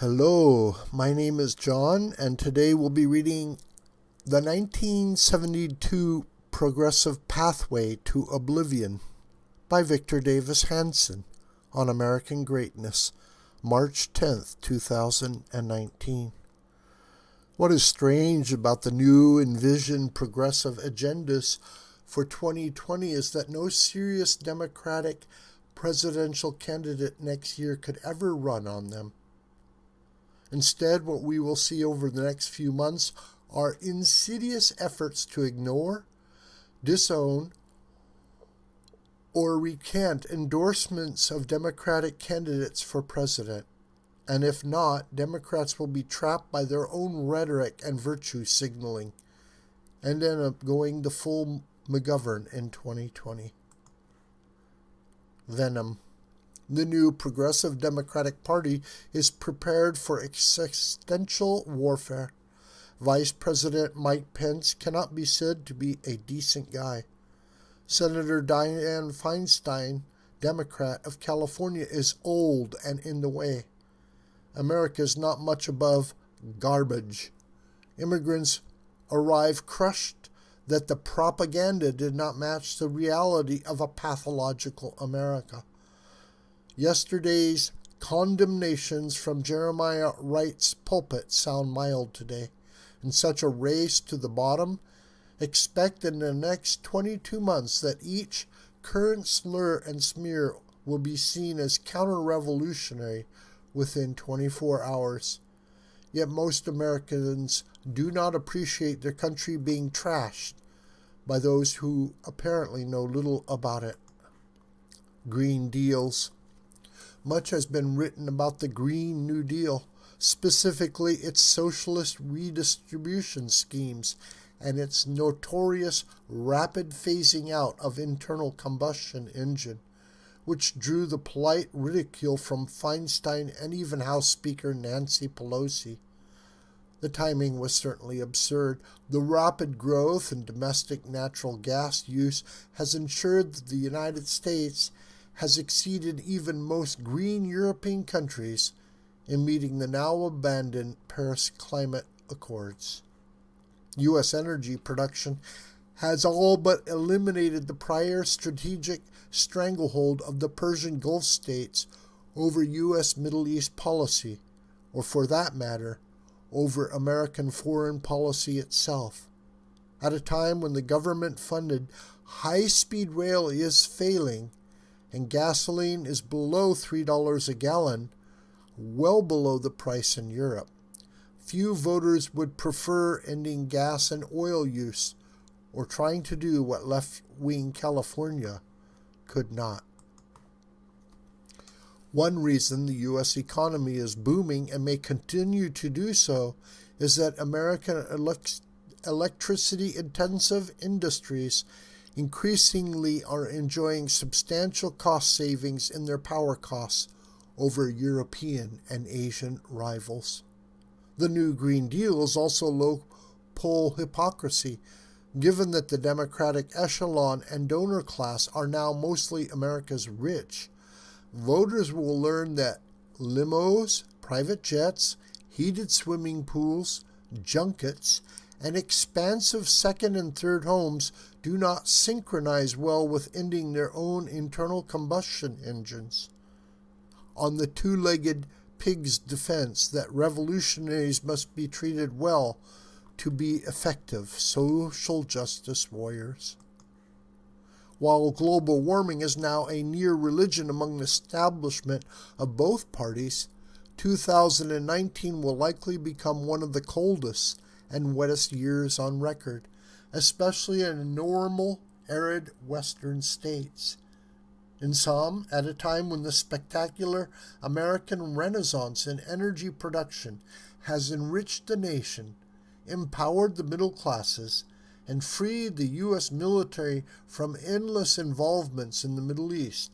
Hello, my name is John, and today we'll be reading the 1972 Progressive Pathway to Oblivion by Victor Davis Hanson on American Greatness, March 10th, 2019. What is strange about the new envisioned progressive agendas for 2020 is that no serious Democratic presidential candidate next year could ever run on them. Instead, what we will see over the next few months are insidious efforts to ignore, disown, or recant endorsements of Democratic candidates for president. And if not, Democrats will be trapped by their own rhetoric and virtue signaling and end up going the full McGovern in 2020. Venom. The new Progressive Democratic Party is prepared for existential warfare. Vice President Mike Pence cannot be said to be a decent guy. Senator Dianne Feinstein, Democrat of California, is old and in the way. America is not much above garbage. Immigrants arrive crushed that the propaganda did not match the reality of a pathological America. Yesterday's condemnations from Jeremiah Wright's pulpit sound mild today. In such a race to the bottom, expect in the next 22 months that each current slur and smear will be seen as counter-revolutionary within 24 hours. Yet most Americans do not appreciate their country being trashed by those who apparently know little about it. Green deals. Much has been written about the Green New Deal, specifically its socialist redistribution schemes and its notorious rapid phasing out of internal combustion engine, which drew the polite ridicule from Feinstein and even House Speaker Nancy Pelosi. The timing was certainly absurd. The rapid growth in domestic natural gas use has ensured that the United States has exceeded even most green European countries in meeting the now abandoned Paris Climate Accords. U.S. energy production has all but eliminated the prior strategic stranglehold of the Persian Gulf states over U.S. Middle East policy, or for that matter, over American foreign policy itself. At a time when the government-funded high-speed rail is failing, and gasoline is below $3 a gallon, well below the price in Europe. Few voters would prefer ending gas and oil use or trying to do what left-wing California could not. One reason the U.S. economy is booming and may continue to do so is that American electricity-intensive industries increasingly are enjoying substantial cost savings in their power costs over European and Asian rivals. The new Green Deal is also low-poll hypocrisy, given that the Democratic echelon and donor class are now mostly America's rich. Voters will learn that limos, private jets, heated swimming pools, junkets, and expansive second and third homes do not synchronize well with ending their own internal combustion engines. On the two-legged pig's defense that revolutionaries must be treated well to be effective social justice warriors. While global warming is now a near religion among the establishment of both parties, 2019 will likely become one of the coldest and wettest years on record, especially in normal, arid western states. In some, at a time when the spectacular American Renaissance in energy production has enriched the nation, empowered the middle classes, and freed the U.S. military from endless involvements in the Middle East,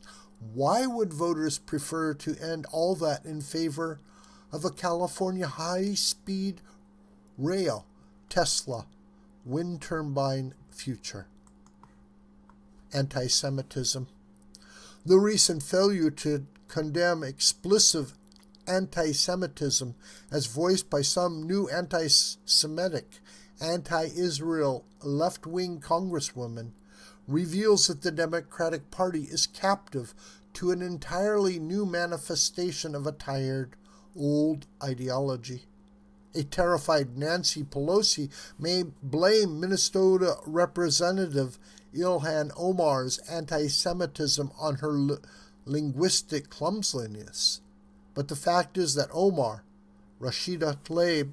why would voters prefer to end all that in favor of a California high-speed rail, Tesla, wind turbine future? Anti-Semitism. The recent failure to condemn explicit anti-Semitism, as voiced by some new anti-Semitic, anti-Israel left-wing congresswoman, reveals that the Democratic Party is captive to an entirely new manifestation of a tired, old ideology. A terrified Nancy Pelosi may blame Minnesota Representative Ilhan Omar's anti-Semitism on her linguistic clumsiness. But the fact is that Omar, Rashida Tlaib,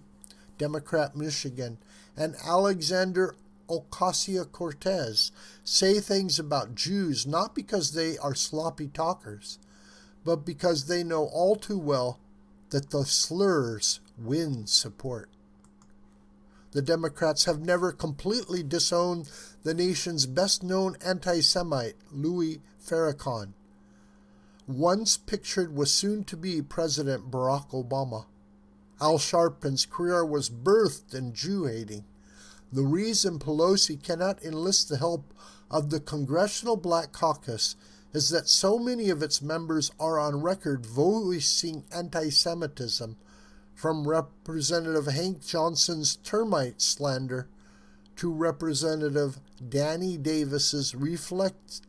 Democrat Michigan, and Alexander Ocasio-Cortez say things about Jews not because they are sloppy talkers, but because they know all too well that the slurs win support. The Democrats have never completely disowned the nation's best-known anti-Semite, Louis Farrakhan, once pictured with soon-to-be President Barack Obama. Al Sharpton's career was birthed in Jew-hating. The reason Pelosi cannot enlist the help of the Congressional Black Caucus is that so many of its members are on record voicing anti-Semitism, from Representative Hank Johnson's termite slander to Representative Danny Davis's reflexive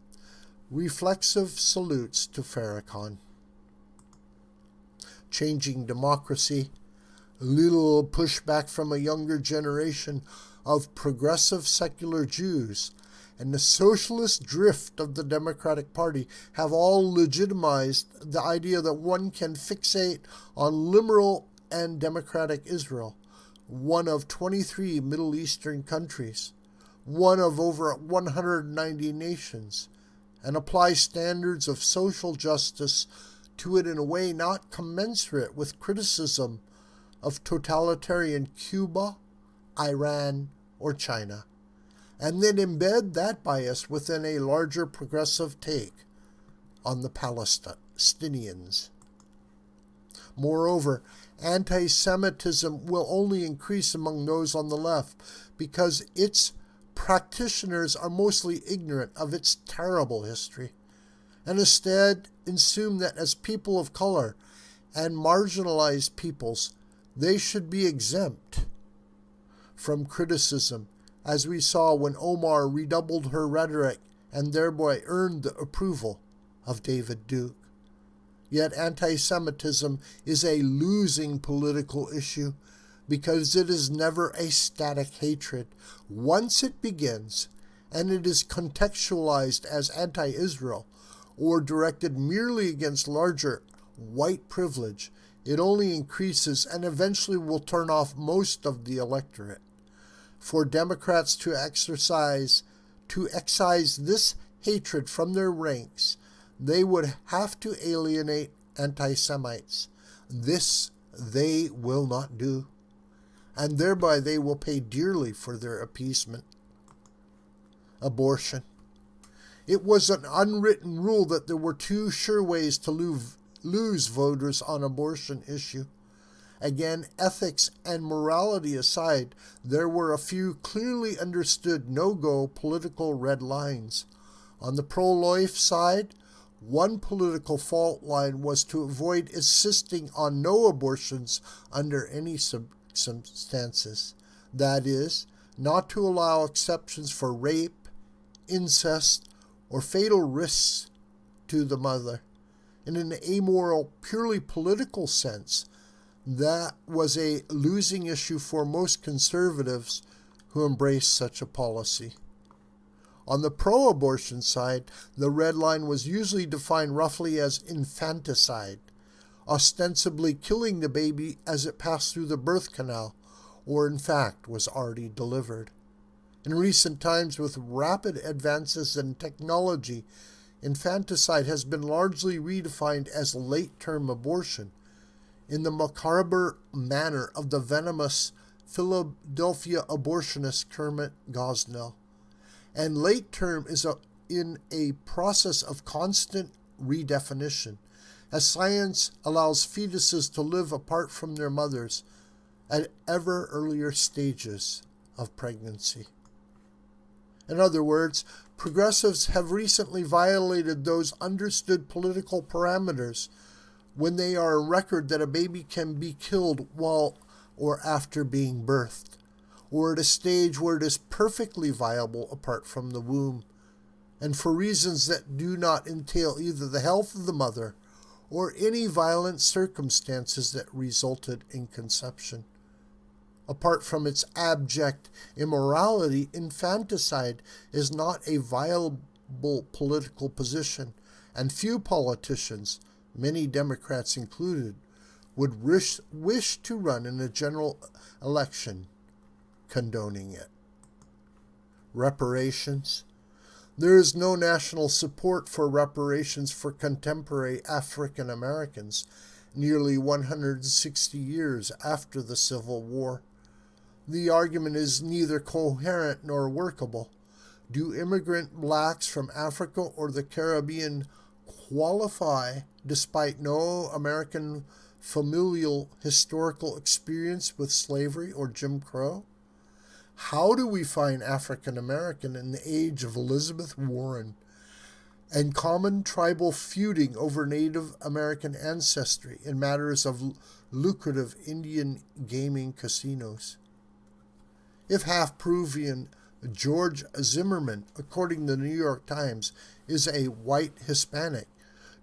salutes to Farrakhan. Changing democracy, little pushback from a younger generation of progressive secular Jews, and the socialist drift of the Democratic Party have all legitimized the idea that one can fixate on liberal and democratic Israel, one of 23 Middle Eastern countries, one of over 190 nations, and apply standards of social justice to it in a way not commensurate with criticism of totalitarian Cuba, Iran, or China, and then embed that bias within a larger progressive take on the Palestinians. Moreover, anti-Semitism will only increase among those on the left because its practitioners are mostly ignorant of its terrible history, and instead assume that as people of color and marginalized peoples, they should be exempt from criticism, as we saw when Omar redoubled her rhetoric and thereby earned the approval of David Duke. Yet anti-Semitism is a losing political issue because it is never a static hatred. Once it begins, and it is contextualized as anti-Israel or directed merely against larger white privilege, it only increases and eventually will turn off most of the electorate. For Democrats to excise this hatred from their ranks, they would have to alienate anti-Semites. This they will not do, and thereby they will pay dearly for their appeasement. Abortion. It was an unwritten rule that there were two sure ways to lose voters on abortion issue. Again, ethics and morality aside, there were a few clearly understood no-go political red lines. On the pro-life side, one political fault line was to avoid insisting on no abortions under any circumstances. That is, not to allow exceptions for rape, incest, or fatal risks to the mother. In an amoral, purely political sense, that was a losing issue for most conservatives who embraced such a policy. On the pro-abortion side, the red line was usually defined roughly as infanticide, ostensibly killing the baby as it passed through the birth canal, or in fact was already delivered. In recent times, with rapid advances in technology, infanticide has been largely redefined as late-term abortion, in the macabre manner of the venomous Philadelphia abortionist Kermit Gosnell. And late term is in a process of constant redefinition, as science allows fetuses to live apart from their mothers at ever earlier stages of pregnancy. In other words, progressives have recently violated those understood political parameters when they are on record that a baby can be killed while or after being birthed, or at a stage where it is perfectly viable apart from the womb, and for reasons that do not entail either the health of the mother or any violent circumstances that resulted in conception. Apart from its abject immorality, infanticide is not a viable political position, and few politicians, many Democrats included, would wish to run in a general election condoning it. Reparations. There is no national support for reparations for contemporary African Americans nearly 160 years after the Civil War. The argument is neither coherent nor workable. Do immigrant blacks from Africa or the Caribbean qualify despite no American familial historical experience with slavery or Jim Crow? How do we find African American in the age of Elizabeth Warren and common tribal feuding over Native American ancestry in matters of lucrative Indian gaming casinos? If half-Peruvian George Zimmerman, according to the New York Times, is a white Hispanic,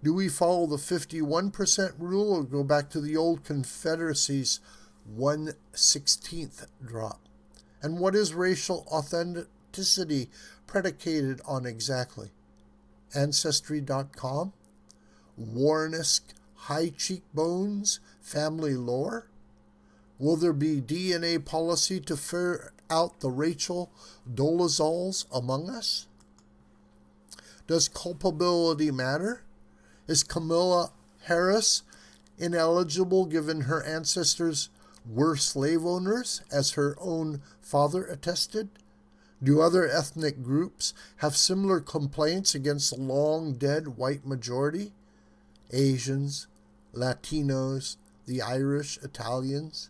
do we follow the 51% rule or go back to the old Confederacy's 1/16th drop? And what is racial authenticity predicated on exactly? Ancestry.com? Warrenesque high cheekbones family lore? Will there be DNA policy to ferret out the Rachel Dolezals among us? Does culpability matter? Is Kamala Harris ineligible given her ancestors were slave owners, as her own father attested? Do other ethnic groups have similar complaints against the long-dead white majority? Asians, Latinos, the Irish, Italians?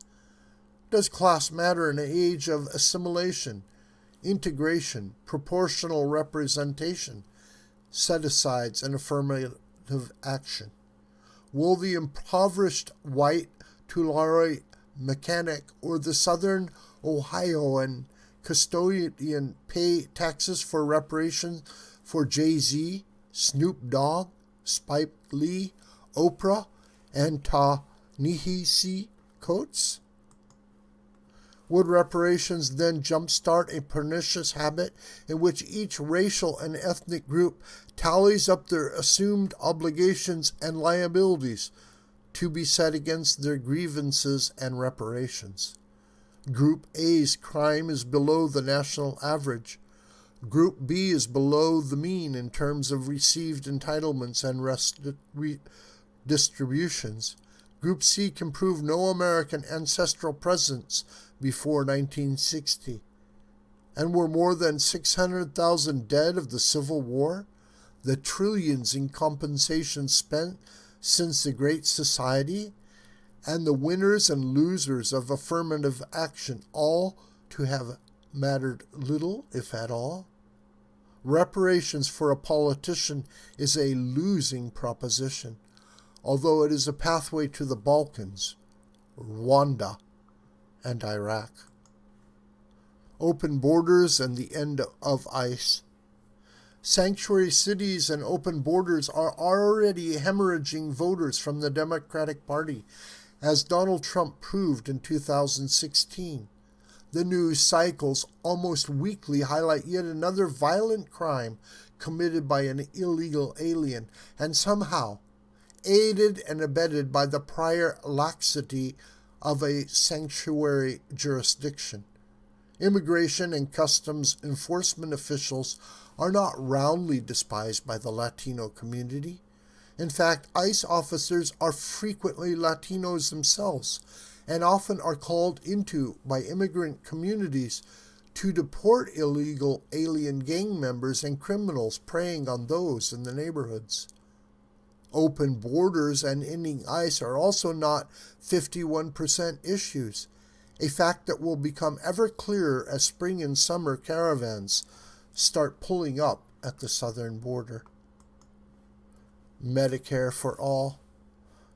Does class matter in an age of assimilation, integration, proportional representation, set-asides, and affirmative action? Will the impoverished white Tulare mechanic or the southern Ohioan custodian pay taxes for reparations for Jay-Z, Snoop Dogg, Spike Lee, Oprah, and Ta-Nehisi Coates? Would reparations then jumpstart a pernicious habit in which each racial and ethnic group tallies up their assumed obligations and liabilities to be set against their grievances and reparations? Group A's crime is below the national average. Group B is below the mean in terms of received entitlements and distributions. Group C can prove no American ancestral presence before 1960. And were more than 600,000 dead of the Civil War? The trillions in compensation spent since the Great Society? And the winners and losers of affirmative action all to have mattered little, if at all? Reparations for a politician is a losing proposition, although it is a pathway to the Balkans, Rwanda, and Iraq. Open borders and the end of ICE. Sanctuary cities and open borders are already hemorrhaging voters from the Democratic Party, as Donald Trump proved in 2016. The news cycles almost weekly highlight yet another violent crime committed by an illegal alien, and somehow aided and abetted by the prior laxity of a sanctuary jurisdiction. Immigration and customs enforcement officials are not roundly despised by the Latino community. In fact, ICE officers are frequently Latinos themselves, and often are called into by immigrant communities to deport illegal alien gang members and criminals preying on those in the neighborhoods. Open borders and ending ICE are also not 51% issues, a fact that will become ever clearer as spring and summer caravans start pulling up at the southern border. Medicare for all.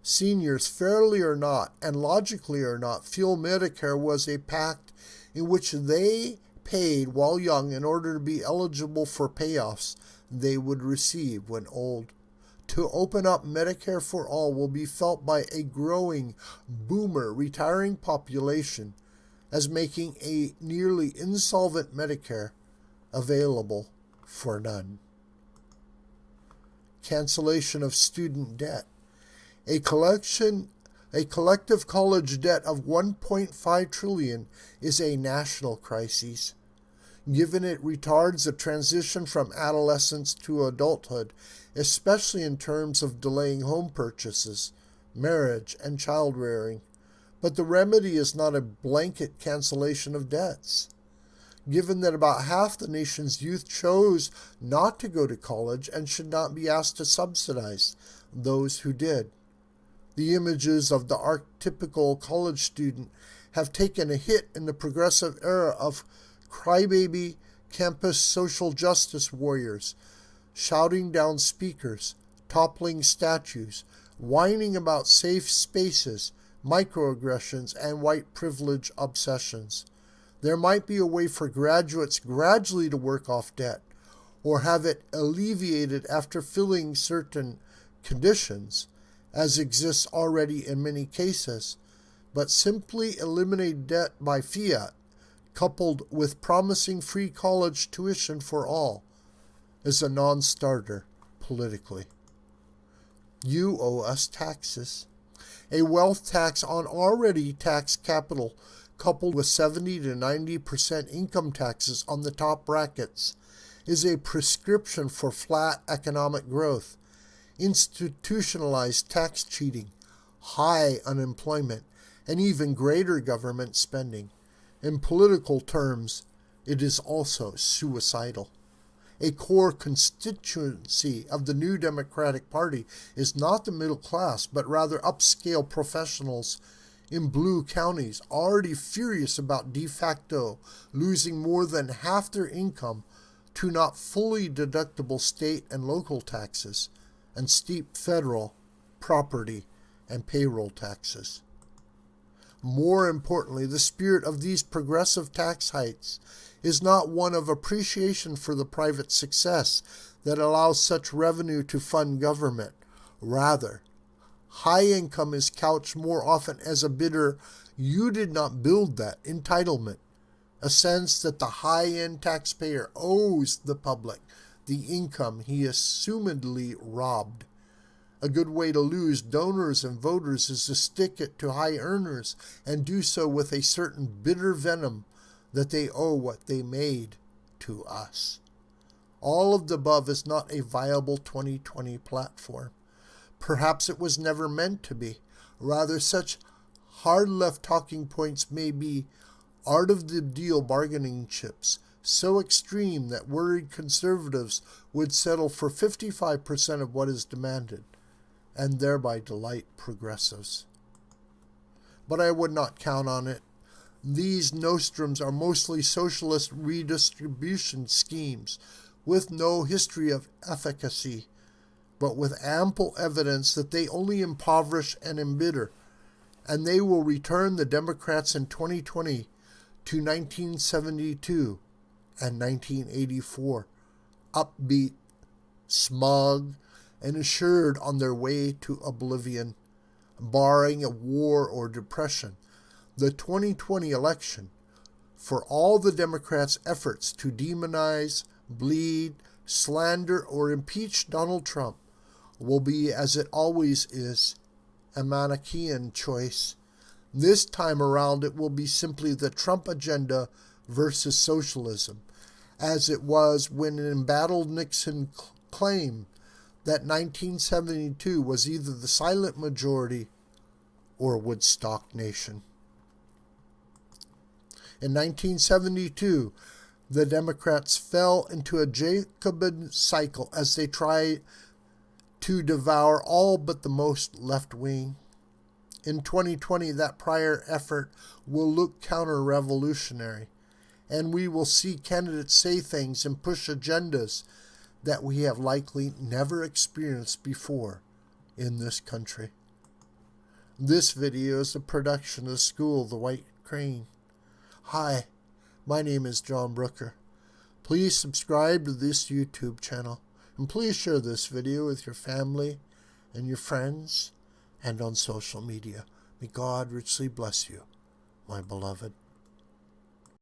Seniors, fairly or not, and logically or not, feel Medicare was a pact in which they paid while young in order to be eligible for payoffs they would receive when old. To open up Medicare for all will be felt by a growing boomer retiring population as making a nearly insolvent Medicare available for none. Cancellation of student debt. A collective college debt of $1.5 trillion is a national crisis, given it retards the transition from adolescence to adulthood, especially in terms of delaying home purchases, marriage, and child rearing. But the remedy is not a blanket cancellation of debts. Given that about half the nation's youth chose not to go to college and should not be asked to subsidize those who did. The images of the archetypical college student have taken a hit in the progressive era of crybaby campus social justice warriors, shouting down speakers, toppling statues, whining about safe spaces, microaggressions, and white privilege obsessions. There might be a way for graduates gradually to work off debt, or have it alleviated after filling certain conditions, as exists already in many cases, but simply eliminate debt by fiat, coupled with promising free college tuition for all, is a non-starter politically. You owe us taxes. A wealth tax on already taxed capital, coupled with 70 to 90% income taxes on the top brackets, is a prescription for flat economic growth, institutionalized tax cheating, high unemployment, and even greater government spending. In political terms, it is also suicidal. A core constituency of the new Democratic Party is not the middle class, but rather upscale professionals in blue counties, already furious about de facto losing more than half their income to not fully deductible state and local taxes and steep federal, property, and payroll taxes. More importantly, the spirit of these progressive tax hikes is not one of appreciation for the private success that allows such revenue to fund government. Rather, high income is couched more often as a bitter, you did not build that entitlement, a sense that the high-end taxpayer owes the public the income he assumedly robbed. A good way to lose donors and voters is to stick it to high earners and do so with a certain bitter venom that they owe what they made to us. All of the above is not a viable 2020 platform. Perhaps it was never meant to be. Rather, such hard left talking points may be art of the deal bargaining chips, so extreme that worried conservatives would settle for 55% of what is demanded, and thereby delight progressives. But I would not count on it. These nostrums are mostly socialist redistribution schemes, with no history of efficacy, but with ample evidence that they only impoverish and embitter, and they will return the Democrats in 2020 to 1972 and 1984, upbeat, smug, and assured on their way to oblivion, barring a war or depression. The 2020 election, for all the Democrats' efforts to demonize, bleed, slander, or impeach Donald Trump, will be, as it always is, a Manichaean choice. This time around it will be simply the Trump agenda versus socialism, as it was when an embattled Nixon claimed that 1972 was either the silent majority or Woodstock Nation. In 1972, the Democrats fell into a Jacobin cycle as they tried to devour all but the most left-wing. In 2020, that prior effort will look counter-revolutionary, and we will see candidates say things and push agendas that we have likely never experienced before in this country. This video is a production of the School of the White Crane. Hi, my name is John Brooker. Please subscribe to this YouTube channel, and please share this video with your family and your friends and on social media. May God richly bless you, my beloved.